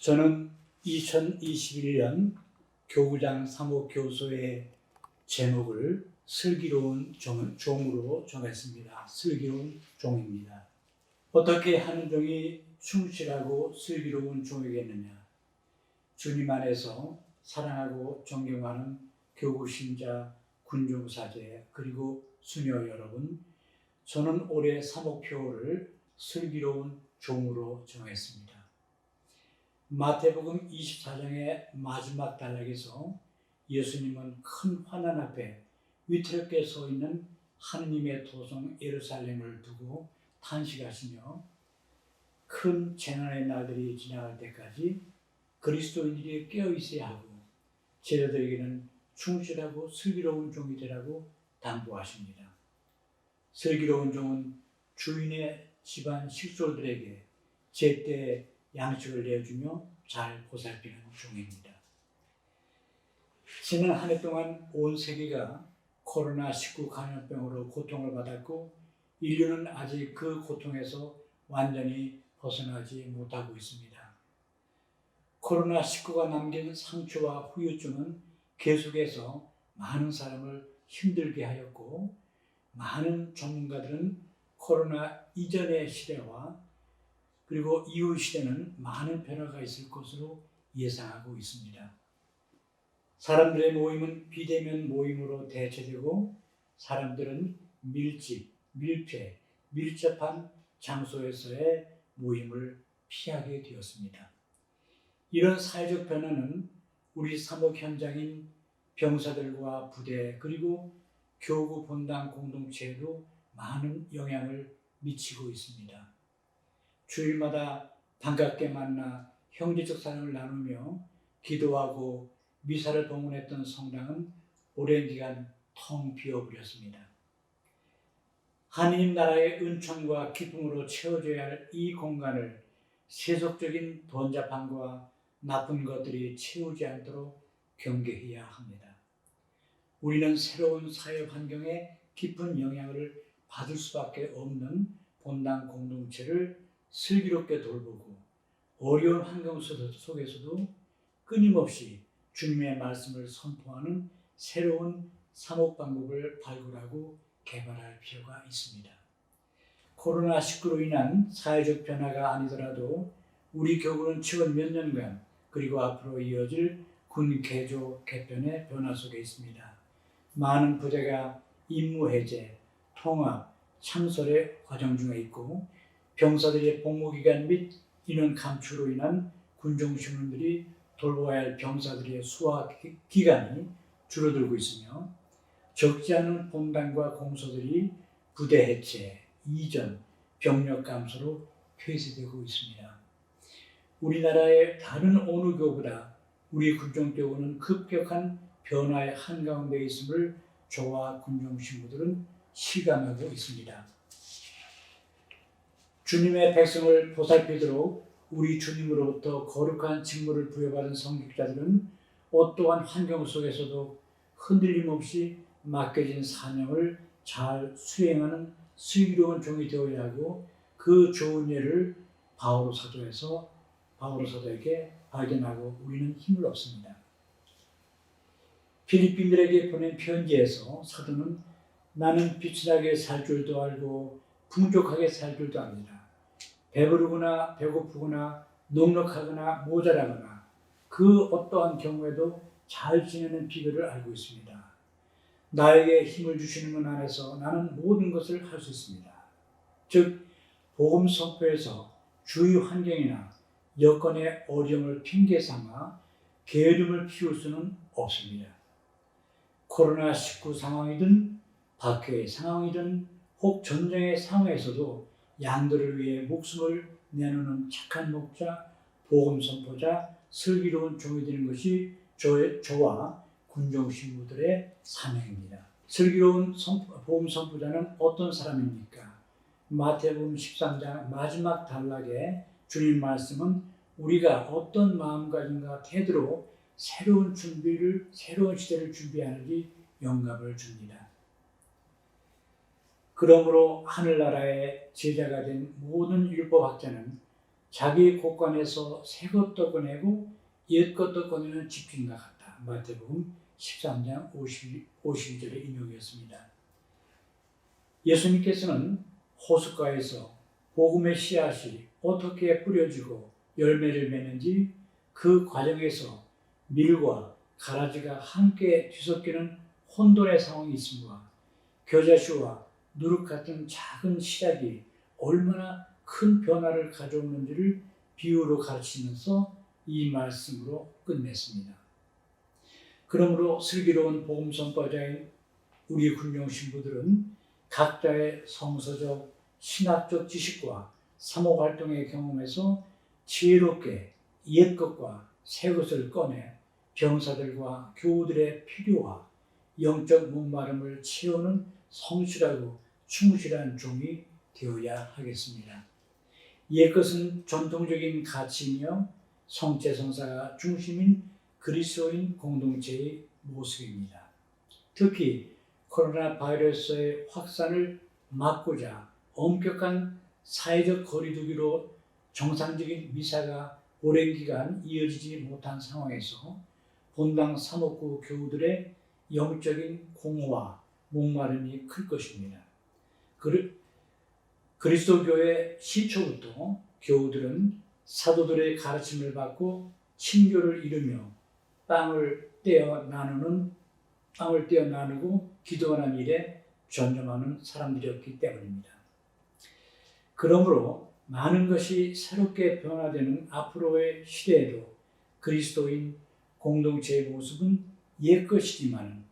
저는 2021년 교구장 사목교소의 제목을 슬기로운 종으로 정했습니다. 슬기로운 종입니다. 어떻게 하는 종이 충실하고 슬기로운 종이겠느냐? 주님 안에서 사랑하고 존경하는 교구신자, 군중사제, 그리고 수녀 여러분, 저는 올해 사목표를 슬기로운 종으로 정했습니다. 마태복음 24장의 마지막 단락에서 예수님은 큰 환난 앞에 위태롭게 서 있는 하느님의 도성 예루살렘을 두고 탄식하시며 큰 재난의 날들이 지나갈 때까지 그리스도인들이 깨어 있어야 하고 제자들에게는 충실하고 슬기로운 종이 되라고 당부하십니다. 슬기로운 종은 주인의 집안 식솔들에게 제때 양식을 내어주며 잘 보살피는 종입니다. 지난 한 해 동안 온 세계가 코로나19 감염병으로 고통을 받았고 인류는 아직 그 고통에서 완전히 벗어나지 못하고 있습니다. 코로나19가 남긴 상처와 후유증은 계속해서 많은 사람을 힘들게 하였고 많은 전문가들은 코로나 이전의 시대와 그리고 이후 시대는 많은 변화가 있을 것으로 예상하고 있습니다. 사람들의 모임은 비대면 모임으로 대체되고 사람들은 밀집, 밀폐, 밀접한 장소에서의 모임을 피하게 되었습니다. 이런 사회적 변화는 우리 사목 현장인 병사들과 부대 그리고 교구 본당 공동체에도 많은 영향을 미치고 있습니다. 주일마다 반갑게 만나 형제적 사랑을 나누며 기도하고 미사를 봉헌했던 성당은 오랜 기간 텅 비어버렸습니다. 하느님 나라의 은총과 기쁨으로 채워줘야 할 이 공간을 세속적인 번잡함과 나쁜 것들이 채우지 않도록 경계해야 합니다. 우리는 새로운 사회 환경에 깊은 영향을 받을 수밖에 없는 본당 공동체를 슬기롭게 돌보고 어려운 환경 속에서도 끊임없이 주님의 말씀을 선포하는 새로운 사목 방법을 발굴하고 개발할 필요가 있습니다. 코로나19로 인한 사회적 변화가 아니더라도 우리 교구는 최근 몇 년간 그리고 앞으로 이어질 군 개조 개편의 변화 속에 있습니다. 많은 부대가 임무 해제, 통합, 창설의 과정 중에 있고 병사들의 복무기간 및 인원 감축으로 인한 군종 신원들이 돌봐야 할 병사들의 수화 기간이 줄어들고 있으며 적지 않은 본당과 공소들이 부대 해체, 이전, 병력 감소로 폐쇄되고 있습니다. 우리나라의 다른 어느 교보다 우리 군종교구는 급격한 변화의 한가운데 있음을 저와 군종 신부들은 실감하고 있습니다. 주님의 백성을 보살피도록 우리 주님으로부터 거룩한 직무를 부여받은 성직자들은 어떠한 환경 속에서도 흔들림 없이 맡겨진 사명을 잘 수행하는 슬기로운 종이 되어야 하고 그 좋은 예를 바오로 사도에게 발견하고 우리는 힘을 얻습니다. 필리핀들에게 보낸 편지에서 사도는 나는 비천하게 살 줄도 알고 풍족하게 살 줄도 압니다. 배부르거나 배고프거나 넉넉하거나 모자라거나 그 어떠한 경우에도 잘 지내는 비결을 알고 있습니다. 나에게 힘을 주시는 분 안에서 나는 모든 것을 할 수 있습니다. 즉 복음 선포에서 주위 환경이나 여건의 어려움을 핑계 삼아 게으름을 피울 수는 없습니다. 코로나19 상황이든 박해의 상황이든 혹 전쟁의 상황에서도 양들을 위해 목숨을 내놓는 착한 목자, 복음 선포자, 슬기로운 종이 되는 것이 저와 군종 신부들의 사명입니다. 슬기로운 복음 선포자는 어떤 사람입니까? 마태복음 13장 마지막 단락에 주님 말씀은 우리가 어떤 마음가짐과 태도로 새로운 시대를 준비하는지 영감을 줍니다. 그러므로 하늘나라의 제자가 된 모든 율법학자는 자기 곳간에서 새 것도 꺼내고 옛 것도 꺼내는 집주인과 같다. 마태복음 13장 52절의 인용이었습니다. 예수님께서는 호숫가에서 복음의 씨앗이 어떻게 뿌려지고 열매를 맺는지 그 과정에서 밀과 가라지가 함께 뒤섞이는 혼돈의 상황이 있음과 겨자씨와 누룩 같은 작은 씨앗이 얼마나 큰 변화를 가져오는지를 비유로 가르치면서 이 말씀으로 끝냈습니다. 그러므로 슬기로운 복음 선포자인 우리 군용 신부들은 각자의 성서적, 신학적 지식과 사목 활동의 경험에서 지혜롭게 옛 것과 새 것을 꺼내 병사들과 교우들의 필요와 영적 목마름을 채우는 성실하고 충실한 종이 되어야 하겠습니다. 옛 것은 전통적인 가치이며 성체성사가 중심인 그리스도인 공동체의 모습입니다. 특히 코로나 바이러스의 확산을 막고자 엄격한 사회적 거리두기로 정상적인 미사가 오랜 기간 이어지지 못한 상황에서 본당 사목구 교우들의 영적인 공허와 목마름이 클 것입니다. 그리스도교의 시초부터 교우들은 사도들의 가르침을 받고 친교를 이루며 빵을 떼어 나누고 기도하는 일에 전념하는 사람들이었기 때문입니다. 그러므로 많은 것이 새롭게 변화되는 앞으로의 시대에도 그리스도인 공동체의 모습은 옛것이지만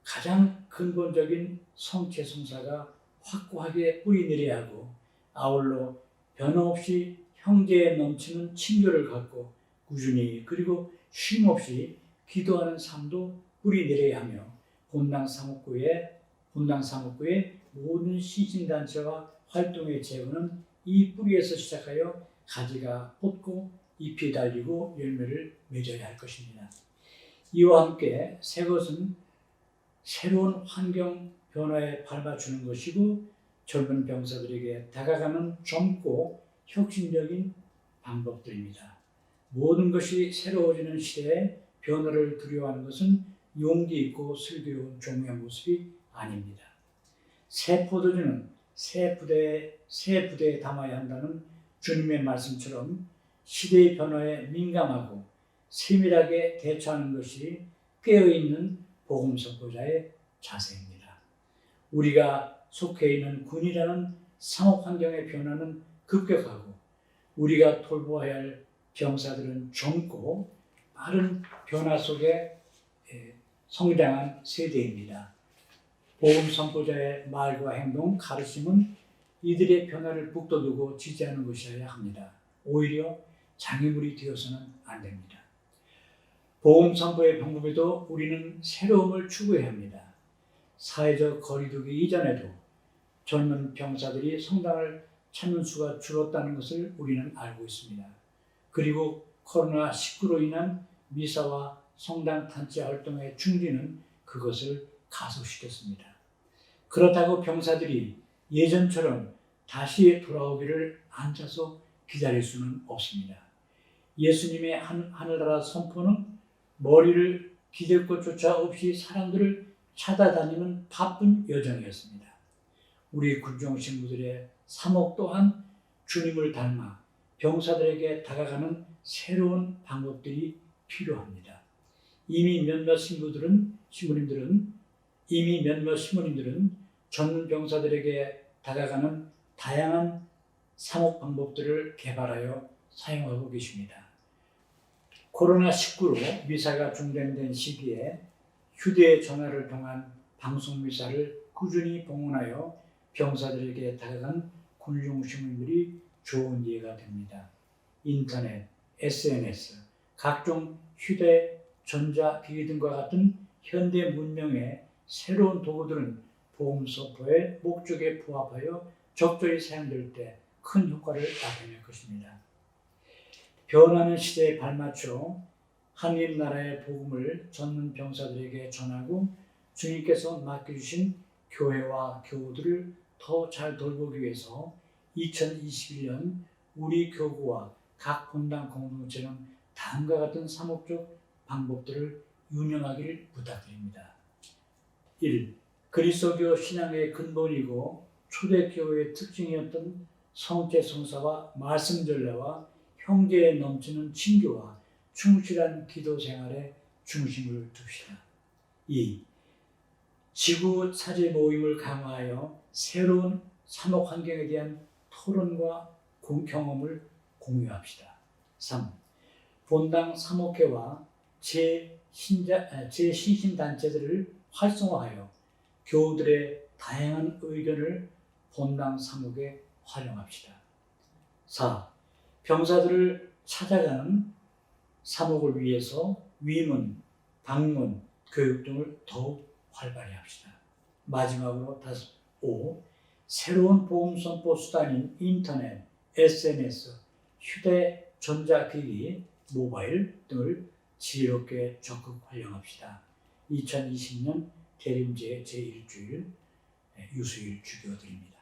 가장 근본적인 성체성사가 확고하게 뿌리내려야 하고 아울러 변함없이 형제에 넘치는 친교를 갖고 꾸준히 그리고 쉼없이 기도하는 삶도 뿌리내려야 하며 본당 사목구의 모든 신신단체와 활동의 재구는 이 뿌리에서 시작하여 가지가 뻗고 잎이 달리고 열매를 맺어야 할 것입니다. 이와 함께 새 것은 새로운 환경 변화에 발맞추는 것이고 젊은 병사들에게 다가가는 젊고 혁신적인 방법들입니다. 모든 것이 새로워지는 시대에 변화를 두려워하는 것은 용기 있고 슬기로운 종의 모습이 아닙니다. 새 포도주는 새 부대에 담아야 한다는 주님의 말씀처럼 시대의 변화에 민감하고 세밀하게 대처하는 것이 깨어있는 복음 선포자의 자세입니다. 우리가 속해 있는 군이라는 상업 환경의 변화는 급격하고 우리가 돌보아야 할 병사들은 젊고 빠른 변화 속에 성장한 세대입니다. 복음 선포자의 말과 행동, 가르침은 이들의 변화를 북돋우고 지지하는 것이어야 합니다. 오히려 장애물이 되어서는 안 됩니다. 복음 선포의 방법에도 우리는 새로움을 추구해야 합니다. 사회적 거리두기 이전에도 젊은 병사들이 성당을 찾는 수가 줄었다는 것을 우리는 알고 있습니다. 그리고 코로나19로 인한 미사와 성당 단체 활동의 중지는 그것을 가속시켰습니다. 그렇다고 병사들이 예전처럼 다시 돌아오기를 앉아서 기다릴 수는 없습니다. 예수님의 하늘나라 선포는 머리를 기댈 것조차 없이 사람들을 찾아다니는 바쁜 여정이었습니다. 우리 군종 신부들의 사목 또한 주님을 닮아 병사들에게 다가가는 새로운 방법들이 필요합니다. 이미 몇몇 신부님들은 젊은 병사들에게 다가가는 다양한 사목 방법들을 개발하여 사용하고 계십니다. 코로나19로 미사가 중단된 시기에 휴대전화를 통한 방송미사를 꾸준히 봉헌하여 병사들에게 다가간 군용 시민들이 좋은 예가 됩니다. 인터넷, SNS, 각종 휴대, 전자기기 등과 같은 현대 문명의 새로운 도구들은 복음 선포의 목적에 부합하여 적절히 사용될 때 큰 효과를 나타낼 것입니다. 변하는 시대에 발맞춰 하나님 나라의 복음을 전문 병사들에게 전하고 주님께서 맡겨주신 교회와 교우들을 더 잘 돌보기 위해서 2021년 우리 교구와 각 본당 공동체는 다음과 같은 사목적 방법들을 운영하기를 부탁드립니다. 1. 그리스도교 신앙의 근본이고 초대교회의 특징이었던 성체 성사와 말씀 전례와 형제에 넘치는 친교와 충실한 기도 생활에 중심을 둡시다. 2. 지구 사제 모임을 강화하여 새로운 사목 환경에 대한 토론과 경험을 공유합시다. 3. 본당 사목회와 제신심단체들을 활성화하여 교우들의 다양한 의견을 본당 사목에 활용합시다. 4. 병사들을 찾아가는 사목을 위해서 위문, 방문, 교육 등을 더욱 활발히 합시다. 마지막으로 5. 새로운 보험 선포 수단인 인터넷, SNS, 휴대전자기기, 모바일 등을 지혜롭게 적극 활용합시다. 2020년 대림제 제1주일 유수일 주교드립니다.